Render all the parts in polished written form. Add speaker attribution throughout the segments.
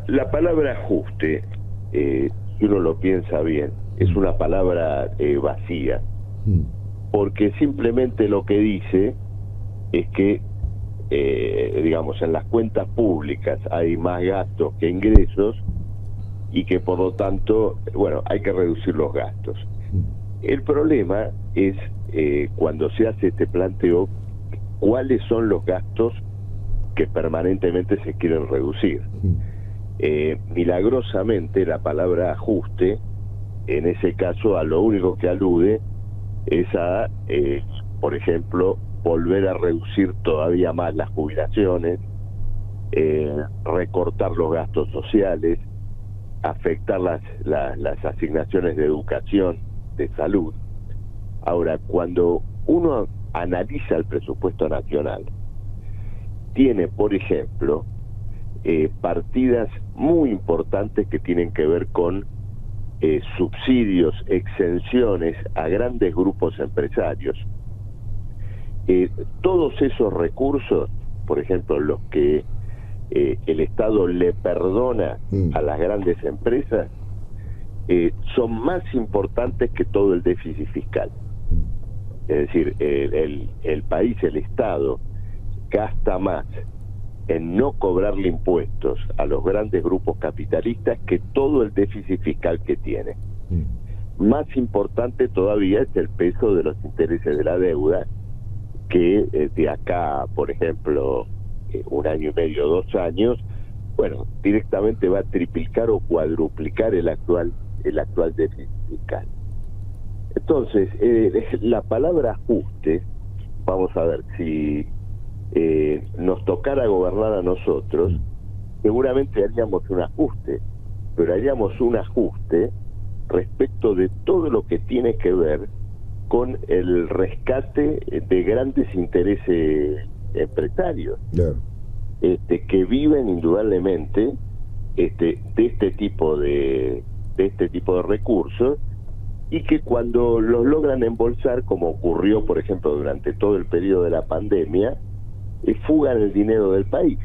Speaker 1: la palabra ajuste, si uno lo piensa bien, es una palabra vacía, porque simplemente lo que dice es que, digamos, en las cuentas públicas hay más gastos que ingresos y que por lo tanto, bueno, hay que reducir los gastos. El problema es cuando se hace este planteo, cuáles son los gastos que permanentemente se quieren reducir. Milagrosamente la palabra ajuste, en ese caso, a lo único que alude es a, por ejemplo, volver a reducir todavía más las jubilaciones, recortar los gastos sociales, afectar las asignaciones de educación, de salud. Ahora, cuando uno analiza el presupuesto nacional, tiene, por ejemplo, partidas muy importantes que tienen que ver con subsidios, exenciones a grandes grupos empresarios. Todos esos recursos, por ejemplo, los que el Estado le perdona a las grandes empresas, son más importantes que todo el déficit fiscal. Es decir, el país, el Estado, gasta más en no cobrarle impuestos a los grandes grupos capitalistas que todo el déficit fiscal que tiene. Más importante todavía es el peso de los intereses de la deuda, que de acá, por ejemplo, 1 año y medio, 2 años, bueno, directamente va a triplicar o cuadruplicar el actual déficit fiscal. Entonces, la palabra ajuste, vamos a ver, si nos tocara gobernar a nosotros, seguramente haríamos un ajuste, pero haríamos un ajuste respecto de todo lo que tiene que ver con el rescate de grandes intereses empresarios, claro, que viven indudablemente de este tipo de recursos, y que cuando los logran embolsar, como ocurrió por ejemplo durante todo el periodo de la pandemia, fugan el dinero del país.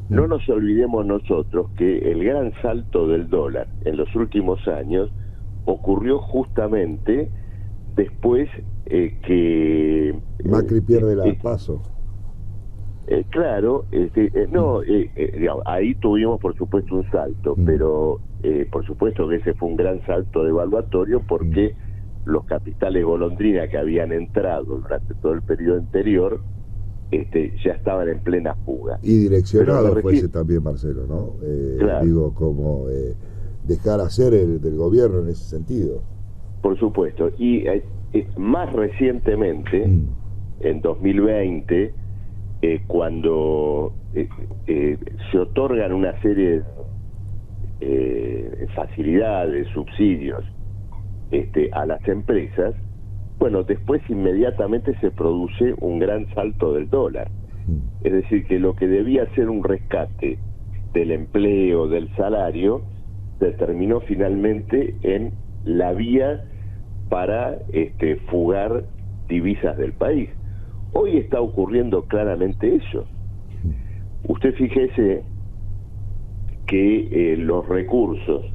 Speaker 1: No nos olvidemos nosotros que el gran salto del dólar en los últimos años ocurrió justamente después que
Speaker 2: Macri pierde la PASO.
Speaker 1: Claro, digamos, ahí tuvimos por supuesto un salto, pero por supuesto que ese fue un gran salto devaluatorio, porque los capitales golondrina que habían entrado durante todo el periodo anterior ya estaban en plena fuga.
Speaker 2: Y direccionado fuese también, Marcelo, ¿no? Claro. Digo, como dejar hacer del gobierno en ese sentido.
Speaker 1: Por supuesto, y más recientemente, en 2020, cuando se otorgan una serie de facilidades, subsidios a las empresas, bueno, después inmediatamente se produce un gran salto del dólar. Es decir, que lo que debía ser un rescate del empleo, del salario, se terminó finalmente en la vía para fugar divisas del país. Hoy está ocurriendo claramente eso. Usted fíjese que los recursos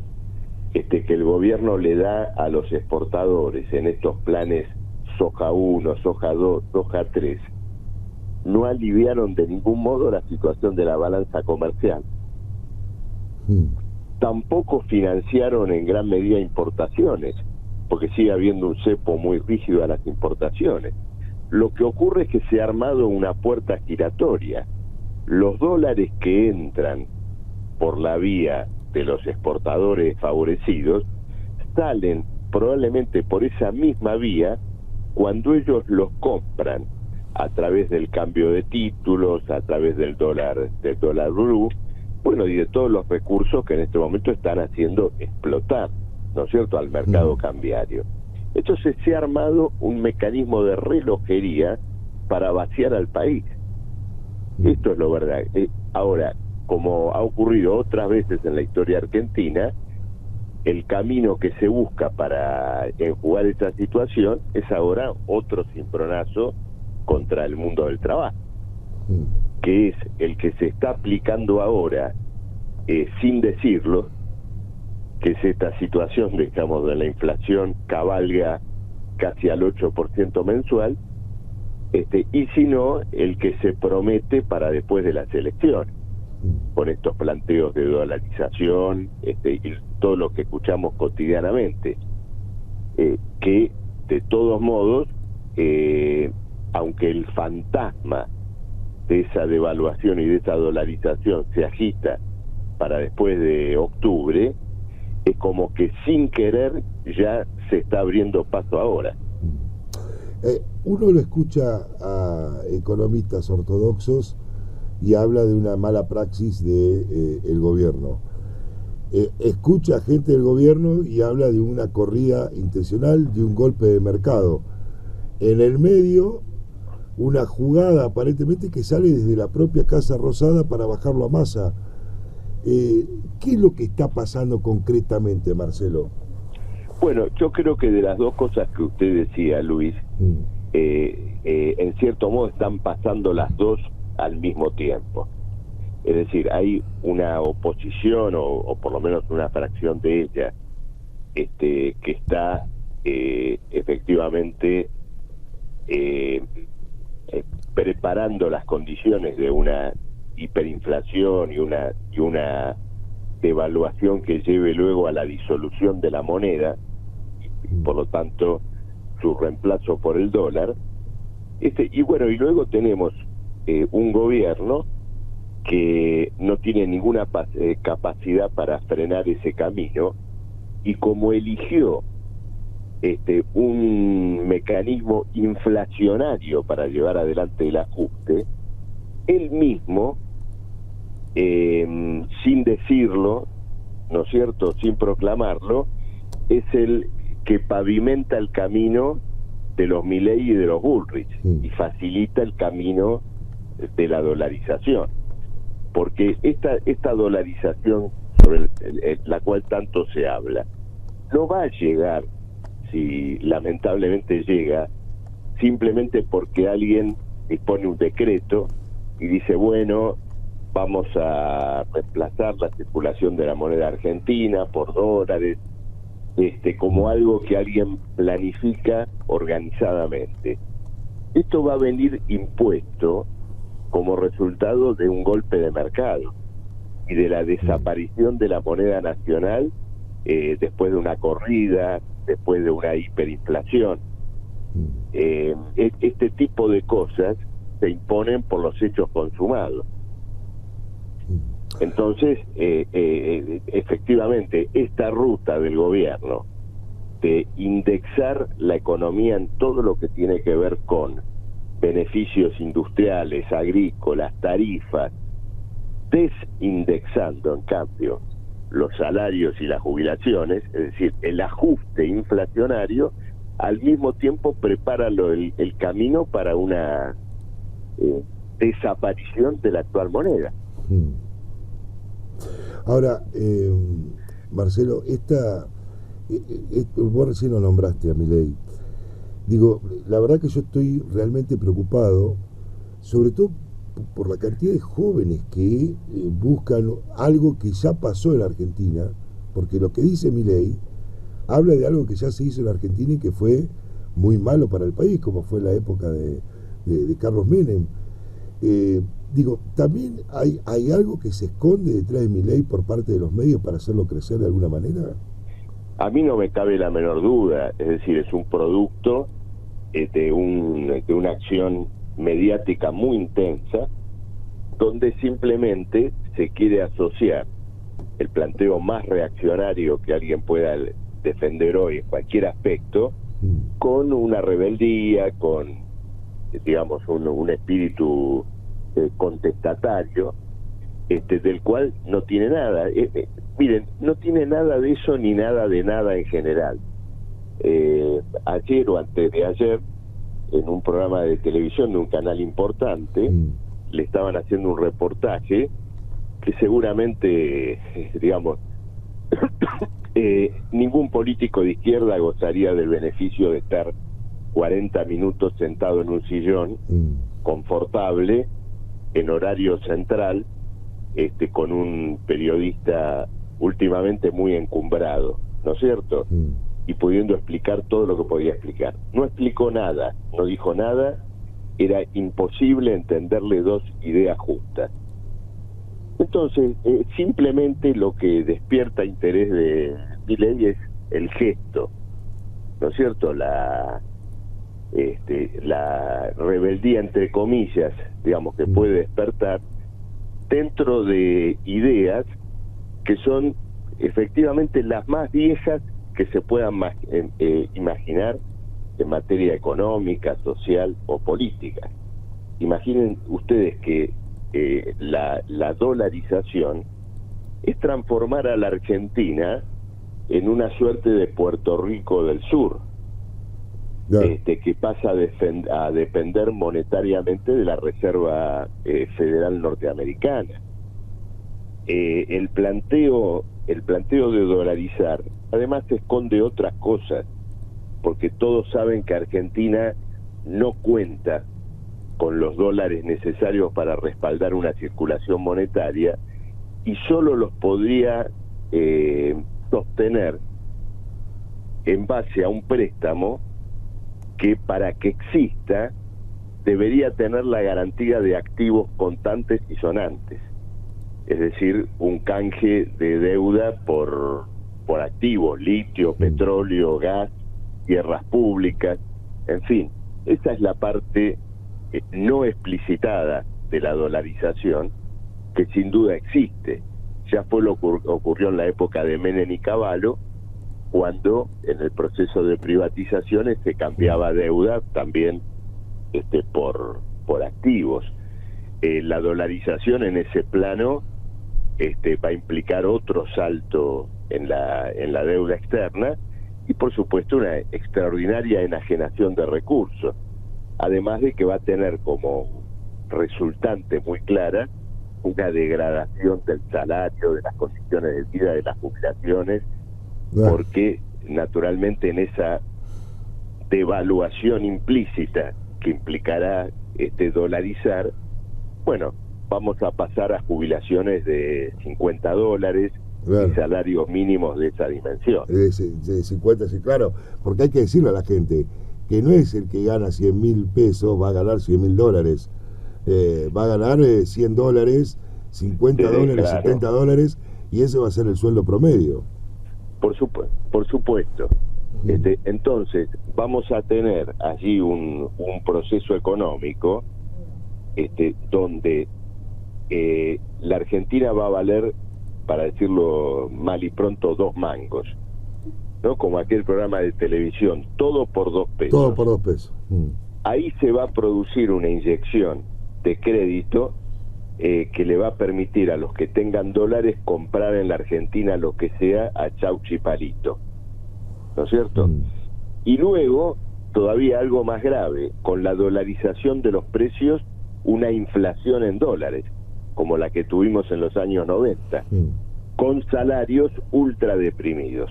Speaker 1: que el gobierno le da a los exportadores en estos planes Soja 1, Soja 2, Soja 3, no aliviaron de ningún modo la situación de la balanza comercial. Tampoco financiaron en gran medida importaciones, porque sigue habiendo un cepo muy rígido a las importaciones. Lo que ocurre es que se ha armado una puerta giratoria. Los dólares que entran por la vía de los exportadores favorecidos salen probablemente por esa misma vía cuando ellos los compran a través del cambio de títulos, a través del dólar blue, bueno, y de todos los recursos que en este momento están haciendo explotar, ¿no es cierto?, al mercado cambiario. Entonces se ha armado un mecanismo de relojería para vaciar al país. Esto es lo verdad. Ahora, como ha ocurrido otras veces en la historia argentina, el camino que se busca para enjugar esta situación es ahora otro cimbronazo contra el mundo del trabajo, que es el que se está aplicando ahora sin decirlo, que es esta situación, digamos, de la inflación cabalga casi al 8% mensual, y si no, el que se promete para después de las elecciones, con estos planteos de dolarización, y todo lo que escuchamos cotidianamente, que de todos modos, aunque el fantasma de esa devaluación y de esa dolarización se agita para después de octubre, es como que sin querer ya se está abriendo paso ahora.
Speaker 2: Uno lo escucha a economistas ortodoxos y habla de una mala praxis de el gobierno. Escucha a gente del gobierno y habla de una corrida intencional, de un golpe de mercado. En el medio, una jugada aparentemente que sale desde la propia Casa Rosada para bajarlo a Massa. ¿Qué es lo que está pasando concretamente, Marcelo?
Speaker 1: Bueno, yo creo que de las dos cosas que usted decía, Luis, en cierto modo están pasando las dos al mismo tiempo. Es decir, hay una oposición, o por lo menos una fracción de ella, que está efectivamente preparando las condiciones de una hiperinflación y una devaluación que lleve luego a la disolución de la moneda, y por lo tanto su reemplazo por el dólar. Y bueno, y luego tenemos un gobierno que no tiene ninguna capacidad para frenar ese camino, y como eligió un mecanismo inflacionario para llevar adelante el ajuste, él mismo, sin decirlo, ¿no es cierto?, sin proclamarlo, es el que pavimenta el camino de los Milei y de los Bullrich, y facilita el camino de la dolarización. Porque esta dolarización sobre la cual tanto se habla, no va a llegar, si lamentablemente llega, simplemente porque alguien dispone un decreto y dice, bueno, vamos a reemplazar la circulación de la moneda argentina por dólares, como algo que alguien planifica organizadamente. Esto va a venir impuesto como resultado de un golpe de mercado y de la desaparición de la moneda nacional después de una corrida, después de una hiperinflación. Este tipo de cosas se imponen por los hechos consumados. Entonces, efectivamente, esta ruta del gobierno de indexar la economía en todo lo que tiene que ver con beneficios industriales, agrícolas, tarifas, desindexando en cambio los salarios y las jubilaciones, es decir, el ajuste inflacionario, al mismo tiempo prepara el camino para una desaparición de la actual moneda.
Speaker 2: Ahora, Marcelo, vos recién lo nombraste a Milei. Digo, la verdad que yo estoy realmente preocupado, sobre todo por la cantidad de jóvenes que buscan algo que ya pasó en la Argentina, porque lo que dice Milei habla de algo que ya se hizo en la Argentina y que fue muy malo para el país, como fue la época de Carlos Menem. Digo, también hay algo que se esconde detrás de Milei por parte de los medios para hacerlo crecer de alguna manera.
Speaker 1: A mí no me cabe la menor duda, es decir, es un producto de una acción mediática muy intensa, donde simplemente se quiere asociar el planteo más reaccionario que alguien pueda defender hoy en cualquier aspecto, con una rebeldía, con, digamos, un espíritu contestatario, del cual no tiene nada. Miren, no tiene nada de eso ni nada de nada en general. Ayer o antes de ayer, en un programa de televisión de un canal importante, le estaban haciendo un reportaje que seguramente, digamos, ningún político de izquierda gozaría del beneficio de estar 40 minutos sentado en un sillón confortable, en horario central, con un periodista últimamente muy encumbrado, ¿no es cierto? Y pudiendo explicar todo lo que podía explicar. No explicó nada, no dijo nada, era imposible entenderle dos ideas justas. Entonces, simplemente lo que despierta interés de Milei es el gesto, ¿no es cierto? La rebeldía, entre comillas, digamos, que puede despertar dentro de ideas que son efectivamente las más viejas que se puedan imaginar en materia económica, social o política. Imaginen ustedes que la dolarización es transformar a la Argentina en una suerte de Puerto Rico del Sur, que pasa a depender monetariamente de la Reserva Federal Norteamericana. El planteo de dolarizar además esconde otras cosas, porque todos saben que Argentina no cuenta con los dólares necesarios para respaldar una circulación monetaria y solo los podría sostener en base a un préstamo que, para que exista, debería tener la garantía de activos contantes y sonantes, es decir, un canje de deuda por activos, litio, petróleo, gas, tierras públicas, en fin, esa es la parte no explicitada de la dolarización, que sin duda existe. Ya fue lo que ocurrió en la época de Menem y Cavallo, cuando en el proceso de privatizaciones se cambiaba deuda también por activos. La dolarización en ese plano va a implicar otro salto en la deuda externa y, por supuesto, una extraordinaria enajenación de recursos, además de que va a tener como resultante muy clara una degradación del salario, de las condiciones de vida, de las jubilaciones, porque naturalmente en esa devaluación implícita que implicará dolarizar, bueno, vamos a pasar a jubilaciones de $50 y salarios mínimos de esa dimensión.
Speaker 2: De 50, sí, claro, porque hay que decirle a la gente que no es el que gana 100.000 pesos, va a ganar $100.000, va a ganar $100, $50, claro. $70, y ese va a ser el sueldo promedio.
Speaker 1: Por supuesto. Entonces, vamos a tener allí un proceso económico donde la Argentina va a valer, para decirlo mal y pronto, 2 mangos, ¿no? Como aquel programa de televisión, todo por 2 pesos.
Speaker 2: Todo por 2 pesos.
Speaker 1: Ahí se va a producir una inyección de crédito que le va a permitir a los que tengan dólares comprar en la Argentina lo que sea a chauchi palito, ¿no es cierto? Y luego, todavía algo más grave, con la dolarización de los precios, una inflación en dólares, como la que tuvimos en los años 90, con salarios ultra deprimidos.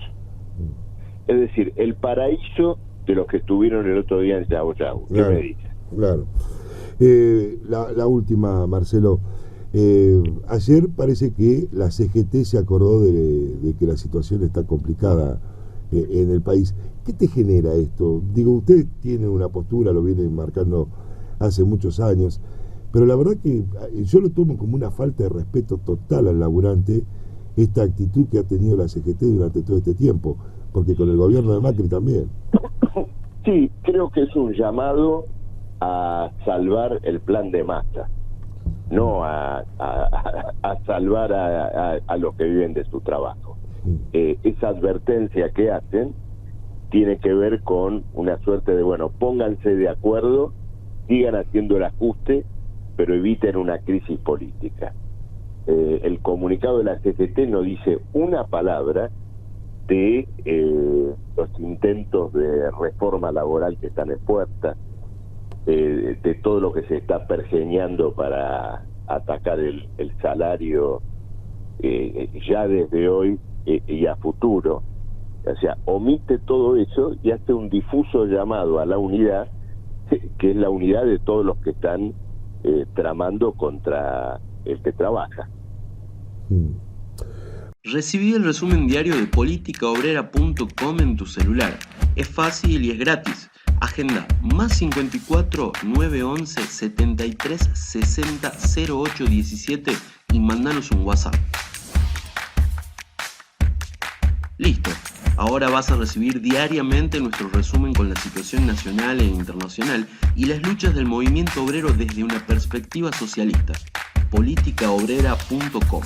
Speaker 1: Es decir, el paraíso de los que estuvieron el otro día en Yao Yao. ¿Qué me dices?
Speaker 2: Claro. La última, Marcelo. Ayer parece que la CGT se acordó de que la situación está complicada en el país. ¿Qué te genera esto? Digo, usted tiene una postura, lo viene marcando hace muchos años, pero la verdad que yo lo tomo como una falta de respeto total al laburante, esta actitud que ha tenido la CGT durante todo este tiempo, porque con el gobierno de Macri también.
Speaker 1: Sí, creo que es un llamado a salvar el plan de Massa, no a salvar a los que viven de su trabajo. Esa advertencia que hacen tiene que ver con una suerte de, bueno, pónganse de acuerdo, sigan haciendo el ajuste, pero eviten una crisis política. El comunicado de la CGT no dice una palabra de los intentos de reforma laboral que están en puerta, de todo lo que se está pergeñando para atacar el salario ya desde hoy y a futuro. O sea, omite todo eso y hace un difuso llamado a la unidad, que es la unidad de todos los que están tramando contra el que trabaja.
Speaker 3: Recibí el resumen diario de politicaobrera.com en tu celular. Es fácil y es gratis. Agenda +54 911 73 60 08 17 y mandanos un WhatsApp. Listo. Ahora vas a recibir diariamente nuestro resumen con la situación nacional e internacional y las luchas del movimiento obrero desde una perspectiva socialista. politicaobrera.com